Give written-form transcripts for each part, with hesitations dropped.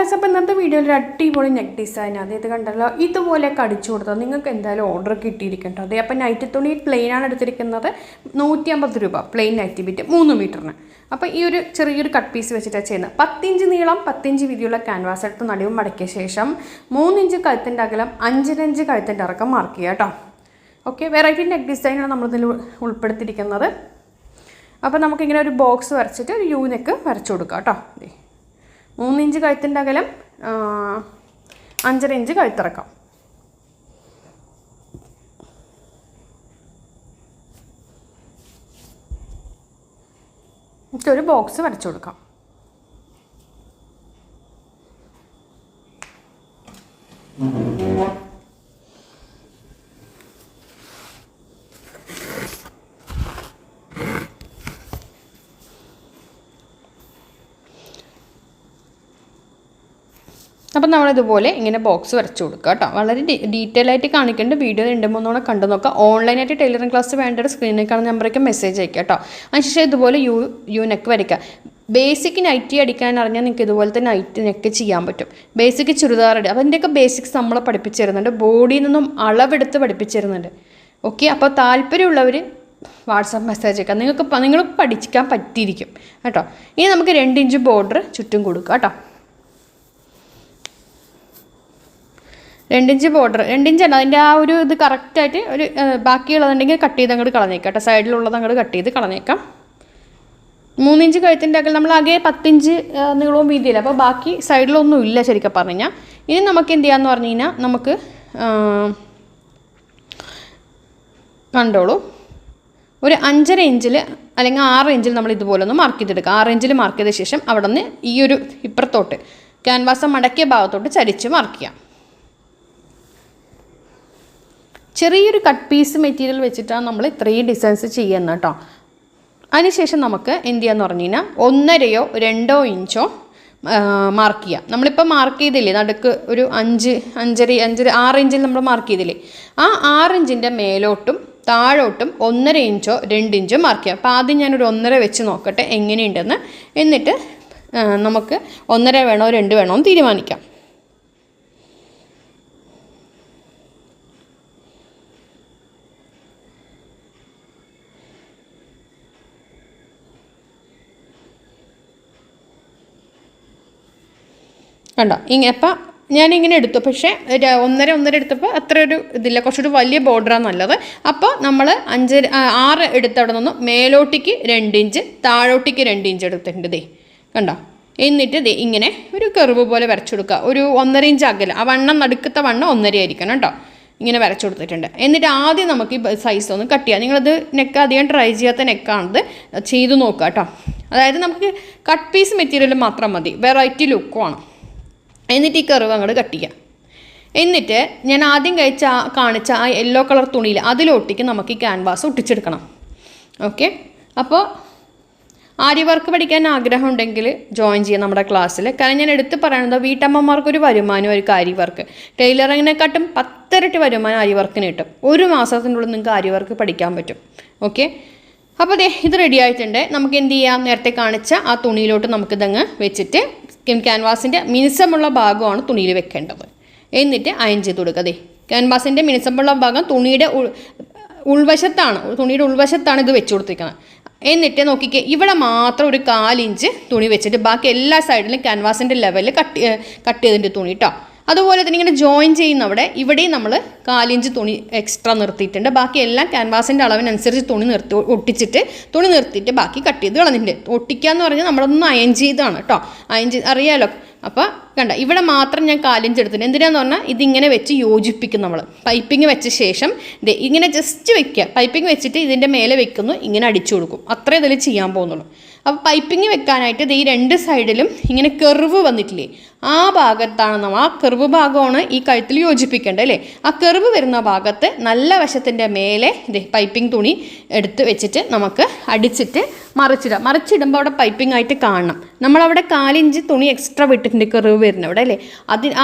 Friends, അപ്പോൾ ഇന്നത്തെ വീഡിയോയിൽ ഒരു അടിപൊളി നെക്ക് ഡിസൈൻ അത് ഇത് കണ്ടല്ലോ, ഇതുപോലെയൊക്കെ അടിച്ചു കൊടുത്താൽ നിങ്ങൾക്ക് എന്തായാലും ഓർഡർ കിട്ടിയിരിക്കട്ടോ. അതെ, അപ്പോൾ നൈറ്റി തുണി പ്ലെയിനാണ് എടുത്തിരിക്കുന്നത്. 150 രൂപ പ്ലെയിൻ നൈറ്റി ബിറ്റ് 3 മീറ്ററിന്. അപ്പോൾ ഈ ഒരു ചെറിയൊരു കട്ട് പീസ് വെച്ചിട്ടാണ് ചെയ്യുന്നത്. 10 ഇഞ്ച് നീളം 10 ഇഞ്ച് വീതിയുള്ള ക്യാൻവാസ് എടുത്ത് നടുവും മടക്കിയ ശേഷം 3 ഇഞ്ച് കഴുത്തിൻ്റെ അകലം 5 ഇഞ്ച് കഴുത്തിൻ്റെ ഇറക്കം മാർക്ക് ചെയ്യുക കേട്ടോ. ഓക്കെ, വെറൈറ്റി നെക്ക് ഡിസൈനാണ് നമ്മളിതിൽ ഉൾപ്പെടുത്തിയിരിക്കുന്നത്. അപ്പോൾ നമുക്കിങ്ങനെ ഒരു ബോക്സ് വരച്ചിട്ട് ഒരു യു നെക്ക് വരച്ചു കൊടുക്കാം കേട്ടോ. 3 ഇഞ്ച് കഴുത്തിൻ്റെ അകലം 5.5 ഇഞ്ച് കഴുത്തിറക്കാം. ഒരു ബോക്സ് വരച്ചു കൊടുക്കാം. അപ്പം നമ്മളിതുപോലെ ഇങ്ങനെ ബോക്സ് വരച്ചു കൊടുക്കുക കേട്ടോ. വളരെ ഡീറ്റെയിൽ ആയിട്ട് കാണിക്കേണ്ട വീഡിയോ 2-3 കണ്ടു നോക്കുക. ഓൺലൈനായിട്ട് ടൈലറിംഗ് ക്ലാസ് വേണ്ട സ്ക്രീനിൽ കാണുന്ന നമ്പറേക്ക് മെസ്സേജ് അയക്കുക കേട്ടോ. അതിനുശേഷം ഇതുപോലെ യു നെക്ക് വരയ്ക്കുക. ബേസിക് നൈറ്റി അടിക്കാൻ അറിഞ്ഞാൽ നിങ്ങൾക്ക് ഇതുപോലത്തെ നൈറ്റ് നെക്ക് ചെയ്യാൻ പറ്റും. ബേസിക് ചുരിദാർ അടി, അപ്പോൾ അതിൻ്റെയൊക്കെ ബേസിക്സ് നമ്മളെ പഠിപ്പിച്ചു തരുന്നുണ്ട്. ബോഡിയിൽ നിന്നും അളവെടുത്ത് പഠിപ്പിച്ചു തരുന്നുണ്ട്. ഓക്കെ, അപ്പോൾ താല്പര്യമുള്ളവർ വാട്സാപ്പ് മെസ്സേജ് അയക്കാം. നിങ്ങൾ പഠിക്കാൻ പറ്റിയിരിക്കും കേട്ടോ. ഇനി നമുക്ക് 2 ഇഞ്ച് ബോർഡർ ചുറ്റും കൊടുക്കുക കേട്ടോ. 2 ഇഞ്ച് ബോർഡർ, 2 ഇഞ്ചാണ് അതിൻ്റെ ആ ഒരു ഇത് കറക്റ്റായിട്ട്. ഒരു ബാക്കിയുള്ളതുണ്ടെങ്കിൽ കട്ട് ചെയ്ത് അങ്ങോട്ട് കളഞ്ഞേക്കാം കേട്ടോ. സൈഡിലുള്ളത് അങ്ങോട്ട് കട്ട് ചെയ്ത് കളഞ്ഞേക്കാം. 3 ഇഞ്ച് കഴുത്തിൻ്റെ അകലം നമ്മൾ ആകെ 10 ഇഞ്ച് നീളവും വീതിയില്ല. അപ്പോൾ ബാക്കി സൈഡിലൊന്നും ഇല്ല ശരിക്കും പറഞ്ഞു കഴിഞ്ഞാൽ. ഇനി നമുക്ക് എന്ത് ചെയ്യാമെന്ന് പറഞ്ഞു കഴിഞ്ഞാൽ നമുക്ക് കണ്ടോളൂ, ഒരു 5.5 ഇഞ്ചിൽ അല്ലെങ്കിൽ 6 ഇഞ്ചിൽ നമ്മൾ ഇതുപോലെ ഒന്ന് മാർക്ക് ചെയ്തെടുക്കുക. 6 ഇഞ്ചിൽ മാർക്ക് ചെയ്ത ശേഷം അവിടെ നിന്ന് ഈ ഒരു ഇപ്പുറത്തോട്ട് ക്യാൻവാസ് മടക്കിയ ഭാഗത്തോട്ട് ചരിച്ച് മാർക്ക് ചെയ്യാം. ചെറിയൊരു കട്ട് പീസ് മെറ്റീരിയൽ വെച്ചിട്ടാണ് നമ്മൾ ഇത്രയും ഡിസൈൻസ് ചെയ്യുന്നത് കേട്ടോ. അതിനുശേഷം നമുക്ക് എന്ത് ചെയ്യാന്ന് പറഞ്ഞു കഴിഞ്ഞാൽ 1.5 2 ഇഞ്ചോ മാർക്ക് ചെയ്യാം. നമ്മളിപ്പോൾ മാർക്ക് ചെയ്തില്ലേ നടുക്ക് ഒരു 5 5.5 6 ഇഞ്ചിൽ നമ്മൾ മാർക്ക് ചെയ്തില്ലേ, ആ 6 ഇഞ്ചിൻ്റെ മേലോട്ടും താഴോട്ടും 1.5 ഇഞ്ചോ 2 ഇഞ്ചോ മാർക്ക് ചെയ്യാം. അപ്പോൾ ആദ്യം ഞാനൊരു 1.5 വെച്ച് നോക്കട്ടെ എങ്ങനെയുണ്ടെന്ന്. എന്നിട്ട് നമുക്ക് 1.5 വേണോ 2 വേണോ എന്ന് തീരുമാനിക്കാം. കണ്ടോ അപ്പം ഞാനിങ്ങനെ എടുത്തു. പക്ഷേ 1.5 എടുത്തപ്പോൾ അത്ര ഒരു ഇതില്ല, കുറച്ചൊരു വലിയ ബോർഡറാണ് നല്ലത്. അപ്പോൾ നമ്മൾ 6 എടുത്ത് അവിടെ നിന്ന് മേലോട്ടേക്ക് 2 ഇഞ്ച് താഴോട്ടേക്ക് 2 ഇഞ്ച് എടുത്തിട്ടുണ്ട്. കണ്ടോ, എന്നിട്ട് ഇങ്ങനെ ഒരു കർവ് പോലെ വരച്ചു കൊടുക്കുക. ഒരു 1.5 ഇഞ്ച് അകല, ആ വണ്ണം നടുക്കത്തെ വണ്ണം 1.5 ആയിരിക്കണം കേട്ടോ. ഇങ്ങനെ വരച്ചു കൊടുത്തിട്ടുണ്ട്. എന്നിട്ട് ആദ്യം നമുക്ക് ഈ സൈസ് ഒന്ന് കട്ട് ചെയ്യാം. നിങ്ങളത് നെക്ക് അധികം ട്രൈ ചെയ്യാത്ത നെക്കാണത്, ചെയ്ത് നോക്കുക കേട്ടോ. അതായത് നമുക്ക് കട്ട് പീസ് മെറ്റീരിയൽ മാത്രം മതി, വെറൈറ്റി ലുക്കുമാണ്. എന്നിട്ട് ഈ കർവ് അങ്ങോട്ട് കട്ട് ചെയ്യാം. എന്നിട്ട് ഞാൻ ആദ്യം കാണിച്ച ആ യെല്ലോ കളർ തുണിയിൽ അതിലൊട്ടിക്ക് നമുക്ക് ഈ ക്യാൻവാസ് ഒട്ടിച്ചെടുക്കണം. ഓക്കെ, അപ്പോൾ ആരി വർക്ക് പഠിക്കാൻ ആഗ്രഹം ഉണ്ടെങ്കിൽ ജോയിൻ ചെയ്യാം നമ്മുടെ ക്ലാസ്സിൽ. കാരണം ഞാൻ എടുത്ത് പറയുന്നത് വീട്ടമ്മമാർക്കൊരു വരുമാനം ഒരു ആരി വർക്ക്, ടൈലറിങ്ങിനെക്കാട്ടും 10 ഇരട്ടി വരുമാനം ആരി വർക്കിന് കിട്ടും. 1 മാസത്തിനുള്ളിൽ നിങ്ങൾക്ക് ആരി വർക്ക് പഠിക്കാൻ പറ്റും. ഓക്കെ, അപ്പോൾ ഇത് റെഡി ആയിട്ടുണ്ട്. നമുക്ക് എന്ത് ചെയ്യാം, നേരത്തെ കാണിച്ച ആ തുണിയിലോട്ട് നമുക്കിതങ്ങ് വെച്ചിട്ട് ക്യാൻവാസിൻ്റെ മിനുസമുള്ള ഭാഗമാണ് തുണിയിൽ വെക്കേണ്ടത്. എന്നിട്ട് അയൺ ചെയ്ത് കൊടുക്കുക. ക്യാൻവാസിൻ്റെ മിനുസമുള്ള ഭാഗം തുണിയുടെ ഉൾവശത്താണ് ഇത് വെച്ച് കൊടുത്തിരിക്കുന്നത്. എന്നിട്ട് നോക്കിക്കേ, ഇവിടെ മാത്രം ഒരു 4 ഇഞ്ച് തുണി വെച്ചിട്ട് ബാക്കി എല്ലാ സൈഡിലും ക്യാൻവാസിൻ്റെ ലെവലിൽ കട്ട് ചെയ്തിട്ട് തുണി കേട്ടോ. അതുപോലെ തന്നെ ഇങ്ങനെ ജോയിൻ ചെയ്യുന്നവിടെ ഇവിടെയും നമ്മൾ 4 ഇഞ്ച് തുണി എക്സ്ട്രാ നിർത്തിയിട്ടുണ്ട്. ബാക്കി എല്ലാം ക്യാൻവാസിൻ്റെ അളവിനനുസരിച്ച് തുണി നിർത്തിയിട്ട് ബാക്കി കട്ട് ചെയ്ത് കളഞ്ഞിട്ടുണ്ട്. ഒട്ടിക്കുക എന്ന് പറഞ്ഞാൽ നമ്മളൊന്ന് അയൺ ചെയ്താണ് കേട്ടോ. അയൺ ചെയ്ത് അറിയാമല്ലോ. അപ്പോൾ കണ്ട, ഇവിടെ മാത്രം ഞാൻ 4 ഇഞ്ച് എടുത്തിട്ടുണ്ട്. എന്തിനാന്ന് പറഞ്ഞാൽ ഇതിങ്ങനെ വെച്ച് യോജിപ്പിക്കും. നമ്മൾ പൈപ്പിംഗ് വെച്ച ശേഷം ഇങ്ങനെ ജസ്റ്റ് വെക്കുക. പൈപ്പിംഗ് വെച്ചിട്ട് ഇതിൻ്റെ മേലെ വെക്കുന്നു, ഇങ്ങനെ അടിച്ചു കൊടുക്കും. അത്രേ ഇതിൽ ചെയ്യാൻ പോകുന്നുള്ളൂ. അപ്പോൾ പൈപ്പിംഗ് വെക്കാനായിട്ട് ഈ 2 സൈഡിലും ഇങ്ങനെ കർവ് വന്നിട്ടില്ലേ, ആ ഭാഗത്താണ് ആ കർവ് ഭാഗമാണ് ഈ കഴുത്തിൽ യോജിപ്പിക്കേണ്ടത് അല്ലേ. ആ കർവ് വരുന്ന ഭാഗത്ത് നല്ല വശത്തിൻ്റെ മേലെ പൈപ്പിംഗ് തുണി എടുത്ത് വെച്ചിട്ട് നമുക്ക് അടിച്ചിട്ട് മറിച്ചിടുമ്പോൾ അവിടെ പൈപ്പിംഗ് ആയിട്ട് കാണണം. നമ്മളവിടെ 4 ഇഞ്ച് തുണി എക്സ്ട്രാ വിട്ടിട്ടുണ്ട് കർവ് വരുന്ന അവിടെ അല്ലേ.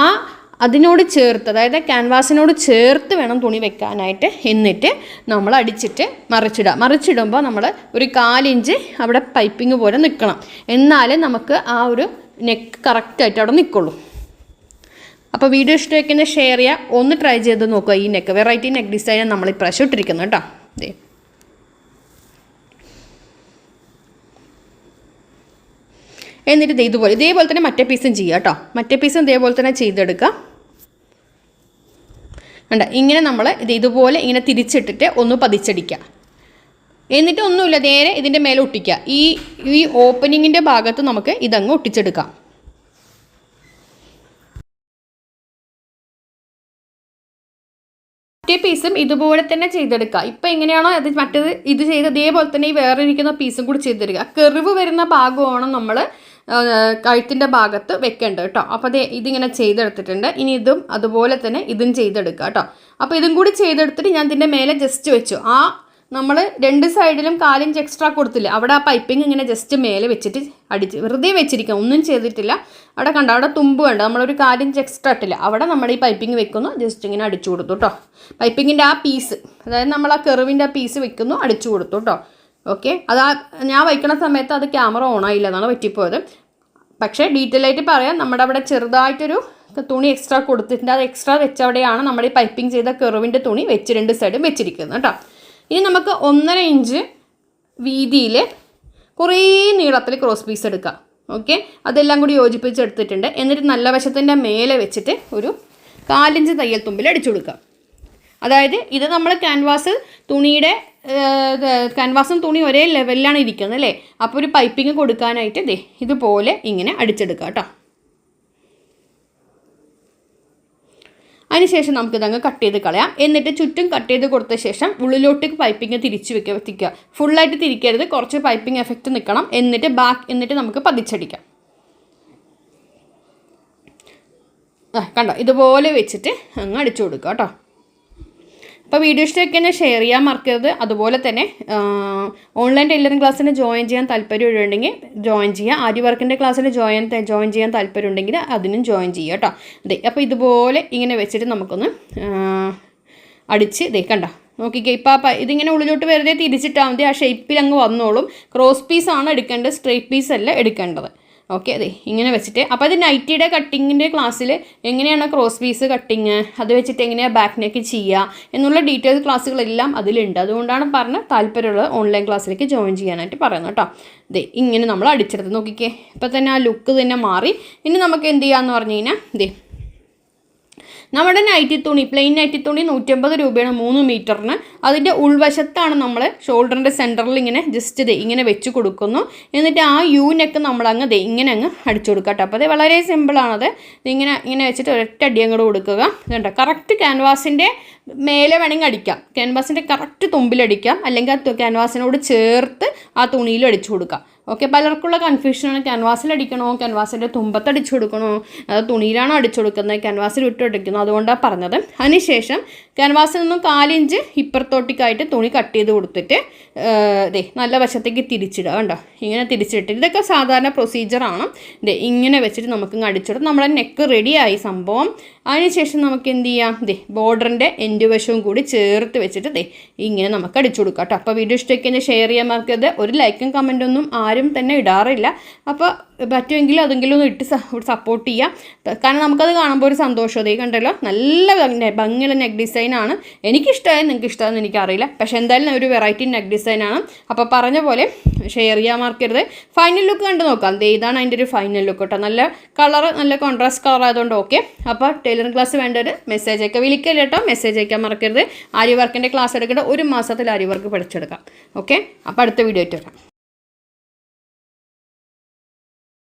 അതിനോട് ചേർത്ത്, അതായത് ക്യാൻവാസിനോട് ചേർത്ത് വേണം തുണി വെക്കാനായിട്ട്. എന്നിട്ട് നമ്മൾ അടിച്ചിട്ട് മറിച്ചിടുമ്പോൾ നമ്മൾ ഒരു 4 ഇഞ്ച് അവിടെ പൈപ്പിംഗ് പോലെ നിൽക്കണം. എന്നാലേ നമുക്ക് ആ ഒരു നെക്ക് കറക്റ്റായിട്ട് അവിടെ നിൽക്കുള്ളൂ. അപ്പോൾ വീഡിയോ ഇഷ്ടമാക്കുന്ന ഷെയർ ചെയ്യുക, ഒന്ന് ട്രൈ ചെയ്ത് നോക്കുക. ഈ നെക്ക് വെറൈറ്റി നെക്ക് ഡിസൈൻ നമ്മൾ ഇപ്രാവശ്യം ഇട്ടിരിക്കുന്നത് കേട്ടോ. ദേ എന്നിട്ട് ഇതേപോലെ തന്നെ മറ്റേ പീസും ചെയ്യുക കേട്ടോ. മറ്റേ പീസും ഇതേപോലെ തന്നെ ചെയ്തെടുക്കുക. കണ്ട ഇങ്ങനെ നമ്മൾ ഇതുപോലെ ഇങ്ങനെ തിരിച്ചിട്ടിട്ട് ഒന്ന് പതിച്ചടിക്കുക. എന്നിട്ട് ഒന്നുമില്ല, നേരെ ഇതിൻ്റെ മേലെ ഒട്ടിക്കുക. ഈ ഓപ്പണിങ്ങിൻ്റെ ഭാഗത്ത് നമുക്ക് ഇതങ്ങ് ഒട്ടിച്ചെടുക്കാം. മറ്റേ പീസും ഇതുപോലെ തന്നെ ചെയ്തെടുക്കുക. ഇപ്പം എങ്ങനെയാണോ മറ്റേത് ഇത് ചെയ്ത് അതേപോലെ തന്നെ ഈ വേറെ ഇരിക്കുന്ന പീസും കൂടി ചെയ്തെടുക്കുക. കെറിവ് വരുന്ന ഭാഗമാണ് നമ്മൾ കഴുത്തിൻ്റെ ഭാഗത്ത് വെക്കേണ്ടത് കേട്ടോ. അപ്പോൾ ഇതിങ്ങനെ ചെയ്തെടുത്തിട്ടുണ്ട്. ഇനി ഇതും അതുപോലെ തന്നെ ഇതും ചെയ്തെടുക്കുക കേട്ടോ. അപ്പോൾ ഇതും കൂടി ചെയ്തെടുത്തിട്ട് ഞാൻ ഇതിൻ്റെ മേലെ ജസ്റ്റ് വെച്ചു. നമ്മൾ രണ്ട് സൈഡിലും 4 ഇഞ്ച് എക്സ്ട്രാ കൊടുത്തില്ല, അവിടെ ആ പൈപ്പിംഗ് ഇങ്ങനെ ജസ്റ്റ് മേലെ വെച്ചിട്ട് അടിച്ച് വെറുതെ വെച്ചിരിക്കുക, ഒന്നും ചെയ്തിട്ടില്ല. അവിടെ കണ്ടോ, അവിടെ തുമ്പ് കണ്ടോ, നമ്മളൊരു 4 ഇഞ്ച് എക്സ്ട്രാ ഇട്ടില്ല, അവിടെ നമ്മൾ ഈ പൈപ്പിംഗ് വെക്കുന്നു, ജസ്റ്റ് ഇങ്ങനെ അടിച്ചു കൊടുത്തു കേട്ടോ. പൈപ്പിങ്ങിൻ്റെ ആ പീസ്, അതായത് നമ്മൾ ആ കെറിവിൻ്റെ ആ പീസ് വെക്കുന്നു, അടിച്ചു കൊടുത്തു കേട്ടോ. ഓക്കെ, ഞാൻ വയ്ക്കണ സമയത്ത് അത് ക്യാമറ ഓണായില്ല, എന്നാണ് പറ്റിപ്പോയത്. പക്ഷേ ഡീറ്റെയിൽ ആയിട്ട് പറയാം, നമ്മുടെ അവിടെ ചെറുതായിട്ടൊരു തുണി എക്സ്ട്രാ കൊടുത്തിട്ടുണ്ട്. അത് എക്സ്ട്രാ വെച്ചവിടെയാണ് നമ്മൾ ഈ പൈപ്പിംഗ് ചെയ്ത കെറിവിൻ്റെ തുണി വെച്ച് 2 സൈഡും വെച്ചിരിക്കുന്നത് കേട്ടോ. ഇനി നമുക്ക് 1.5 ഇഞ്ച് വീതിയിൽ കുറേ നീളത്തിൽ ക്രോസ് പീസ് എടുക്കാം. ഓക്കെ, അതെല്ലാം കൂടി യോജിപ്പിച്ചെടുത്തിട്ടുണ്ട്. എന്നിട്ട് നല്ല വശത്തിൻ്റെ മേലെ വെച്ചിട്ട് ഒരു 4 ഇഞ്ച് തയ്യൽ തുമ്പിൽ അടിച്ചു കൊടുക്കാം. അതായത് ഇത് നമ്മൾ ക്യാൻവാസും തുണി ഒരേ ലെവലിലാണ് ഇരിക്കുന്നത് അല്ലേ. അപ്പോൾ ഒരു പൈപ്പിംഗ് കൊടുക്കാനായിട്ട് ഇതുപോലെ ഇങ്ങനെ അടിച്ചെടുക്കാം കേട്ടോ. അതിനുശേഷം നമുക്കിതങ്ങ് കട്ട് ചെയ്ത് കളയാം. എന്നിട്ട് ചുറ്റും കട്ട് ചെയ്ത് കൊടുത്ത ശേഷം ഉള്ളിലോട്ട് പൈപ്പിംഗ് തിരിച്ച് വെക്കുക. ഫുള്ളായിട്ട് തിരിക്കരുത്, കുറച്ച് പൈപ്പിംഗ് എഫക്റ്റ് നിൽക്കണം. എന്നിട്ട് നമുക്ക് പതിച്ചടിക്കാം. കണ്ടോ, ഇതുപോലെ വെച്ചിട്ട് അങ്ങ് അടിച്ചു കൊടുക്കുക കേട്ടോ. അപ്പോൾ വീഡിയോ ഇഷ്ടമൊക്കെ ഷെയർ ചെയ്യാൻ മറക്കരുത്. അതുപോലെ തന്നെ ഓൺലൈൻ ടൈലറിംഗ് ക്ലാസ്സിന് ജോയിൻ ചെയ്യാൻ താല്പര്യമുണ്ടെങ്കിൽ ജോയിൻ ചെയ്യുക. ആരി വർക്കിൻ്റെ ക്ലാസ്സിന് ജോയിൻ ചെയ്യാൻ താല്പര്യമുണ്ടെങ്കിൽ അതിനും ജോയിൻ ചെയ്യുക കേട്ടോ. അപ്പോൾ ഇതുപോലെ ഇങ്ങനെ വെച്ചിട്ട് നമുക്കൊന്ന് അടിച്ച് കണ്ടോ, നോക്കിക്കേ. ഇപ്പോൾ ഇതിങ്ങനെ ഉള്ളിലോട്ട് വെറുതെ തിരിച്ചിട്ടാൽ മതി, ആ ഷേപ്പിൽ അങ്ങ് വന്നോളും. ക്രോസ് പീസാണ് എടുക്കേണ്ടത്, സ്ട്രെയിറ്റ് പീസ് അല്ല എടുക്കേണ്ടത്. ഓക്കെ, ഇങ്ങനെ വെച്ചിട്ട്. അപ്പോൾ അത് നൈറ്റിയുടെ കട്ടിങ്ങിൻ്റെ ക്ലാസ്സിൽ എങ്ങനെയാണ് ക്രോസ് പീസ് കട്ടിങ്, അത് വെച്ചിട്ട് എങ്ങനെയാണ് ബാക്ക് നെക്ക് ചെയ്യുക എന്നുള്ള ഡീറ്റെയിൽ ക്ലാസ്സുകളെല്ലാം അതിലുണ്ട്. അതുകൊണ്ടാണ് താല്പര്യമുള്ളത് ഓൺലൈൻ ക്ലാസ്സിലേക്ക് ജോയിൻ ചെയ്യാനായിട്ട് പറയുന്നത് കേട്ടോ. ഇങ്ങനെ നമ്മൾ അടിച്ചെടുത്ത് നോക്കിക്കേ, ഇപ്പോൾ തന്നെ ആ ലുക്ക് തന്നെ മാറി. ഇനി നമുക്ക് എന്ത് ചെയ്യാമെന്ന് പറഞ്ഞു കഴിഞ്ഞാൽ നമ്മുടെ നൈറ്റി തുണി, പ്ലെയിൻ നൈറ്റി തുണി 150 രൂപയാണ് 3 മീറ്ററിന്. അതിൻ്റെ ഉൾവശത്താണ് നമ്മൾ ഷോൾഡറിൻ്റെ സെൻറ്ററിൽ ഇങ്ങനെ ജസ്റ്റ് ഇങ്ങനെ വെച്ച് കൊടുക്കുന്നു. എന്നിട്ട് ആ നെക്ക് നമ്മളങ്ങ് ഇങ്ങനെ അങ്ങ് അടിച്ചു കൊടുക്കുക കേട്ടോ. അപ്പോൾ അത് വളരെ സിമ്പിളാണത്. ഇങ്ങനെ വെച്ചിട്ട് ഒരൊറ്റ അടി അങ്ങോട്ട് കൊടുക്കുക. ഇതുണ്ട്, കറക്റ്റ് ക്യാൻവാസിൻ്റെ മേലെ വേണമെങ്കിൽ അടിക്കാം, ക്യാൻവാസിൻ്റെ കറക്റ്റ് തുമ്പിലടിക്കാം, അല്ലെങ്കിൽ ആ ക്യാൻവാസിനോട് ചേർത്ത് ആ തുണിയിൽ അടിച്ചു കൊടുക്കാം. ഓക്കെ, പലർക്കുള്ള കൺഫ്യൂഷനാണ്, ക്യാൻവാസിൽ അടിക്കണോ, ക്യാൻവാസിൻ്റെ തുമ്പത്ത് അടിച്ചു കൊടുക്കണോ, അത് തുണിയിലാണോ അടിച്ചു കൊടുക്കുന്നത്, ക്യാൻവാസിൽ ഇട്ട് അടിക്കുന്നു, അതുകൊണ്ടാണ് പറഞ്ഞത്. അതിനുശേഷം ക്യാൻവാസിൽ നിന്നും 4 ഇഞ്ച് ഇപ്പുറത്തോട്ടിക്കായിട്ട് തുണി കട്ട് ചെയ്ത് കൊടുത്തിട്ട് നല്ല വശത്തേക്ക് തിരിച്ചിടുക. കണ്ടോ, ഇങ്ങനെ തിരിച്ചിട്ട് ഇതൊക്കെ സാധാരണ പ്രൊസീജിയറാണ്. ഇങ്ങനെ വെച്ചിട്ട് നമുക്ക് അടിച്ചിടും. നമ്മുടെ നെക്ക് റെഡിയായി സംഭവം. അതിനുശേഷം നമുക്ക് എന്ത് ചെയ്യാം, ബോർഡറിൻ്റെ എൻഡ് വശവും കൂടി ചേർത്ത് വെച്ചിട്ട് ഇങ്ങനെ നമുക്ക് അടിച്ചു കൊടുക്കാം കേട്ടോ. അപ്പോൾ വീഡിയോ ഇഷ്ടമൊക്കെ ഷെയർ ചെയ്യാൻ മറക്കരുത്. ഒരു ലൈക്കും കമൻറ്റൊന്നും ആരും തന്നെ ഇടാറില്ല. അപ്പോൾ പറ്റുമെങ്കിൽ അതെങ്കിലും ഒന്ന് ഇട്ട് സപ്പോർട്ട് ചെയ്യാം. കാരണം നമുക്കത് കാണുമ്പോൾ ഒരു സന്തോഷം. കണ്ടല്ലോ, നല്ല ഭംഗിയുള്ള നെക്ക് ഡിസൈനാണ്. എനിക്കിഷ്ടമായി, നിങ്ങൾക്ക് ഇഷ്ടമാണെന്ന് എനിക്കറിയില്ല. പക്ഷേ എന്തായാലും ഒരു വെറൈറ്റി നെക്ക് ഡിസൈനാണ്. അപ്പോൾ പറഞ്ഞ പോലെ ഷെയർ ചെയ്യാൻ മറക്കരുത്. ഫൈനൽ ലുക്ക് കണ്ട് നോക്കാം. ഇതാണ് അതിൻ്റെ ഒരു ഫൈനൽ ലുക്ക് കേട്ടോ. നല്ല കളറ്, നല്ല കോൺട്രാസ്റ്റ് കളർ ആയതുകൊണ്ട് ഓക്കെ. അപ്പോൾ ടൈലറിംഗ് ക്ലാസ് വേണ്ടവർ മെസ്സേജ് അയക്കുക, വിളിക്കല്ലോ കേട്ടോ. മെസ്സേജ് അയക്കാൻ മറക്കരുത്. ആരി വർക്കിൻ്റെ ക്ലാസ് എടുക്കേണ്ട 1 മാസത്തിൽ ആരി വർക്ക് പഠിച്ചെടുക്കാം. ഓക്കെ, അപ്പോൾ അടുത്ത വീഡിയോ ആയിട്ട് വരാം.